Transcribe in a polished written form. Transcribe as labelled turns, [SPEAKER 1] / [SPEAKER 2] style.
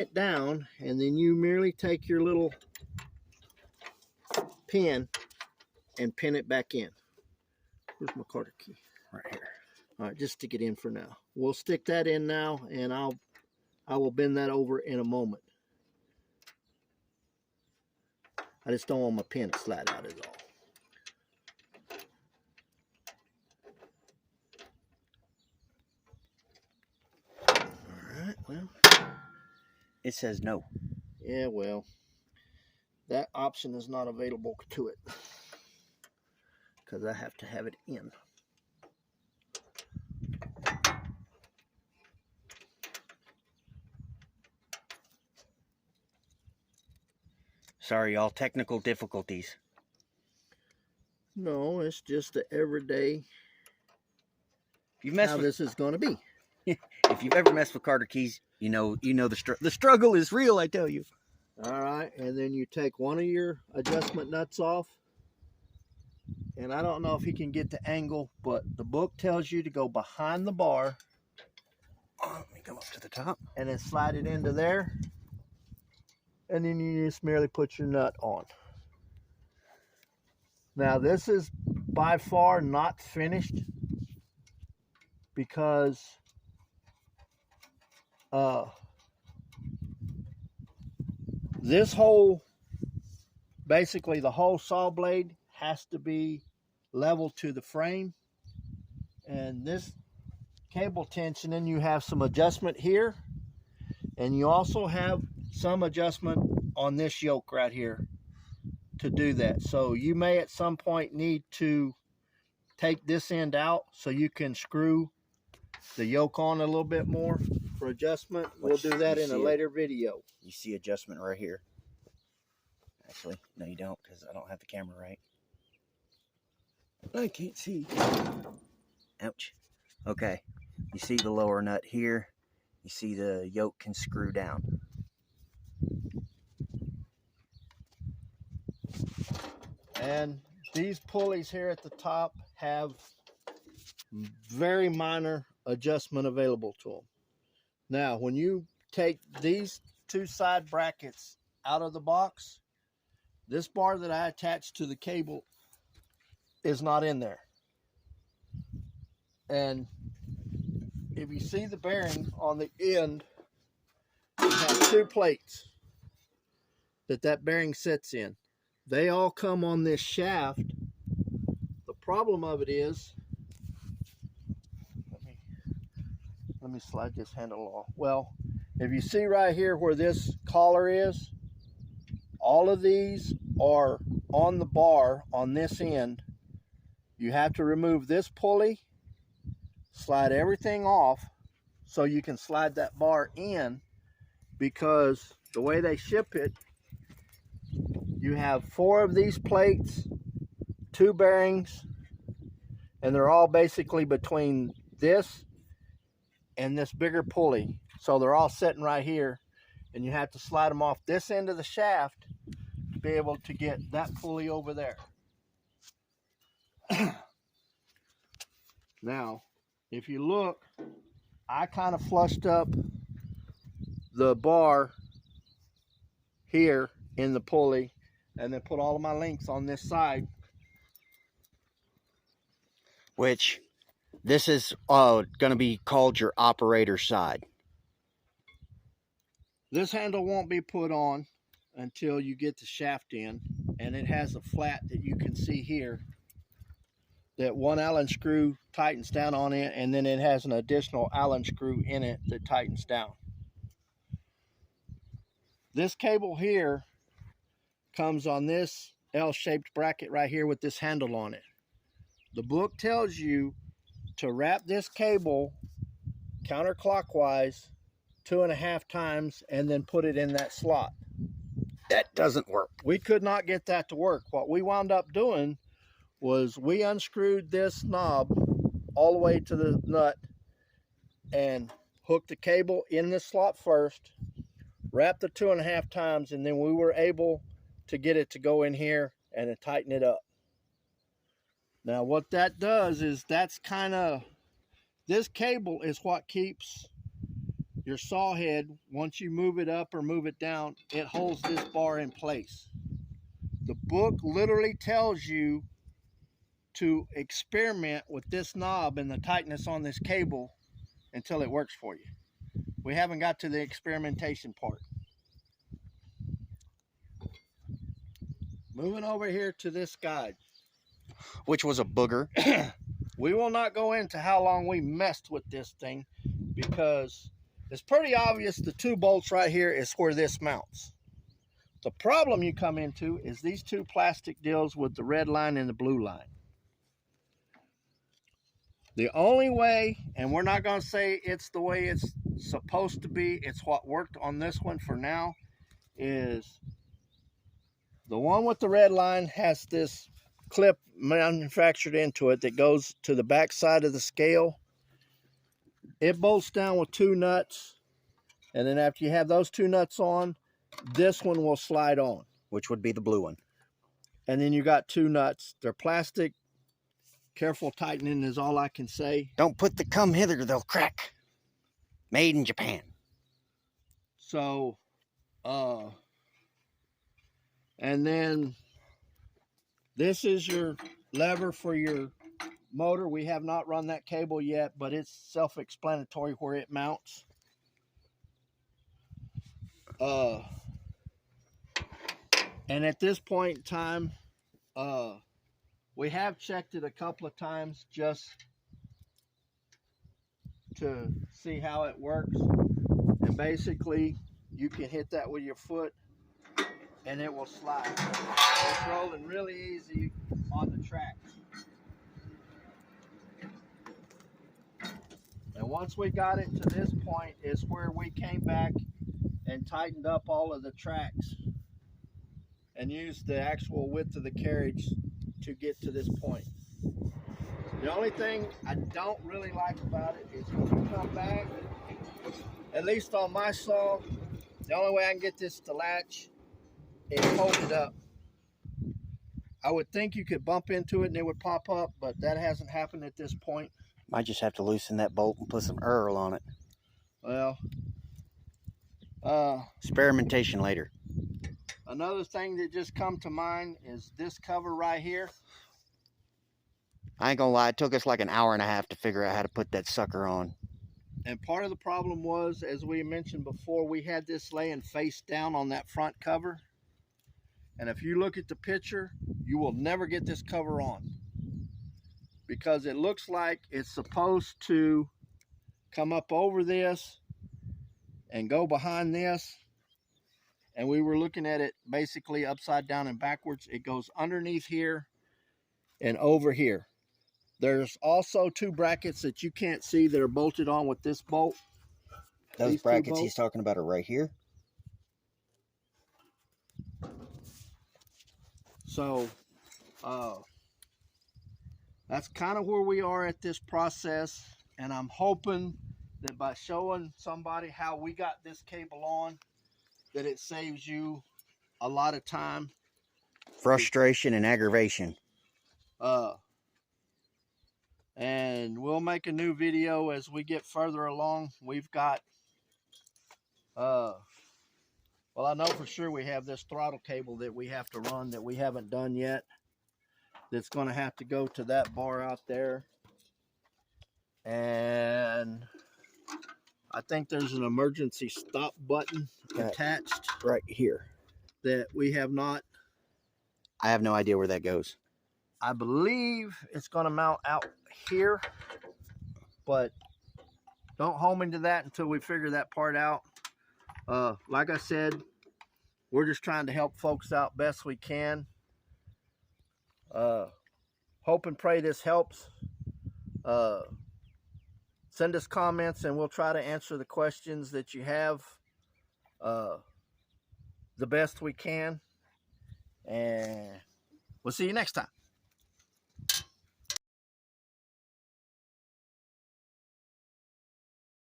[SPEAKER 1] it down, and then you merely take your little pin and pin it back in. Where's my Carter key?
[SPEAKER 2] Right here.
[SPEAKER 1] All right, just stick it in for now. We'll stick that in now, and I will bend that over in a moment. I just don't want my pin to slide out is all. All right, well.
[SPEAKER 2] It says no.
[SPEAKER 1] Yeah, well, that option is not available to it because I have to have it in.
[SPEAKER 2] Sorry, y'all, technical difficulties.
[SPEAKER 1] No, it's just the everyday
[SPEAKER 2] How
[SPEAKER 1] this is going to be.
[SPEAKER 2] If you've ever messed with Carter keys, you know the struggle is real, I tell you.
[SPEAKER 1] All right, and then you take one of your adjustment nuts off. And I don't know if he can get the angle, but the book tells you to go behind the bar.
[SPEAKER 2] Let me go up to the top.
[SPEAKER 1] And then slide it into there. And then you just merely put your nut on. Now this is by far not finished because this whole, basically the whole saw blade has to be level to the frame. And this cable tensioning, you have some adjustment here. And you also have some adjustment on this yoke right here to do that. So you may at some point need to take this end out so you can screw the yoke on a little bit more for adjustment. We'll do that in a later video.
[SPEAKER 2] You see adjustment right here. Actually, no you don't, because I don't have the camera right. I can't see. Ouch. Okay. You see the lower nut here. You see the yoke can screw down.
[SPEAKER 1] And these pulleys here at the top have very minor adjustment available to them. Now, when you take these two side brackets out of the box, this bar that I attached to the cable is not in there. And if you see the bearing on the end, you have two plates that bearing sits in. They all come on this shaft. The problem of it is, let me slide this handle off. Well, if you see right here where this collar is, all of these are on the bar on this end. You have to remove this pulley, slide everything off so you can slide that bar in, because the way they ship it, you have 4 of these plates, 2 bearings, and they're all basically between this and this bigger pulley. So they're all sitting right here, and you have to slide them off this end of the shaft to be able to get that pulley over there. Now, if you look, I kind of flushed up the bar here in the pulley and then put all of my links on this side.
[SPEAKER 2] Which, this is going to be called your operator side.
[SPEAKER 1] This handle won't be put on until you get the shaft in, and it has a flat that you can see here that one Allen screw tightens down on it, and then it has an additional Allen screw in it that tightens down. This cable here comes on this L-shaped bracket right here with this handle on it. The book tells you to wrap this cable counterclockwise 2.5 times and then put it in that slot.
[SPEAKER 2] That doesn't work.
[SPEAKER 1] We could not get that to work. What we wound up doing was we unscrewed this knob all the way to the nut and hooked the cable in this slot first, wrapped the 2.5 times, and then we were able to get it to go in here and to tighten it up. Now what that does is that's kind of, this cable is what keeps your saw head, once you move it up or move it down, it holds this bar in place. The book literally tells you to experiment with this knob and the tightness on this cable until it works for you. We haven't got to the experimentation part. Moving over here to this guide,
[SPEAKER 2] which was a booger.
[SPEAKER 1] We will not go into how long we messed with this thing, because it's pretty obvious the 2 bolts right here is where this mounts. The problem you come into is these 2 plastic deals with the red line and the blue line. The only way, and we're not going to say it's the way it's supposed to be, it's what worked on this one for now, is the one with the red line has this clip manufactured into it that goes to the back side of the scale. It bolts down with 2 nuts, and then after you have those 2 nuts on, this one will slide on,
[SPEAKER 2] which would be the blue one.
[SPEAKER 1] And then you got 2 nuts. They're plastic. Careful tightening is all I can say.
[SPEAKER 2] Don't put the come hither, they'll crack. Made in Japan.
[SPEAKER 1] So and then this is your lever for your motor. We have not run that cable yet, but it's self-explanatory where it mounts. And at this point in time, we have checked it a couple of times just to see how it works. And basically, you can hit that with your foot and it will slide. It's rolling really easy on the tracks. And once we got it to this point is where we came back and tightened up all of the tracks and used the actual width of the carriage to get to this point. The only thing I don't really like about it is when you come back, at least on my saw, the only way I can get this to latch is hold it up. I would think you could bump into it and it would pop up, but that hasn't happened at this point.
[SPEAKER 2] Might just have to loosen that bolt and put some Earl on it.
[SPEAKER 1] Well,
[SPEAKER 2] experimentation later.
[SPEAKER 1] Another thing that just come to mind is this cover right here.
[SPEAKER 2] I ain't gonna lie, it took us like an hour and a half to figure out how to put that sucker on.
[SPEAKER 1] And part of the problem was, as we mentioned before, we had this laying face down on that front cover. And if you look at the picture, you will never get this cover on, because it looks like it's supposed to come up over this and go behind this. And we were looking at it basically upside down and backwards. It goes underneath here and over here. There's also 2 brackets that you can't see that are bolted on with this bolt.
[SPEAKER 2] Those brackets he's talking about are right here.
[SPEAKER 1] So that's kind of where we are at this process. And I'm hoping that by showing somebody how we got this cable on, that it saves you a lot of time,
[SPEAKER 2] frustration, and aggravation.
[SPEAKER 1] And we'll make a new video as we get further along. We've got well, I know for sure we have this throttle cable that we have to run that we haven't done yet, that's going to have to go to that bar out there. And I think there's an emergency stop button attached
[SPEAKER 2] right here
[SPEAKER 1] that we have not.
[SPEAKER 2] I have no idea where that goes.
[SPEAKER 1] I believe it's going to mount out here, but don't hold me to that until we figure that part out. Like I said, we're just trying to help folks out best we can. Hope and pray this helps. Send us comments and we'll try to answer the questions that you have the best we can. And we'll see you next time.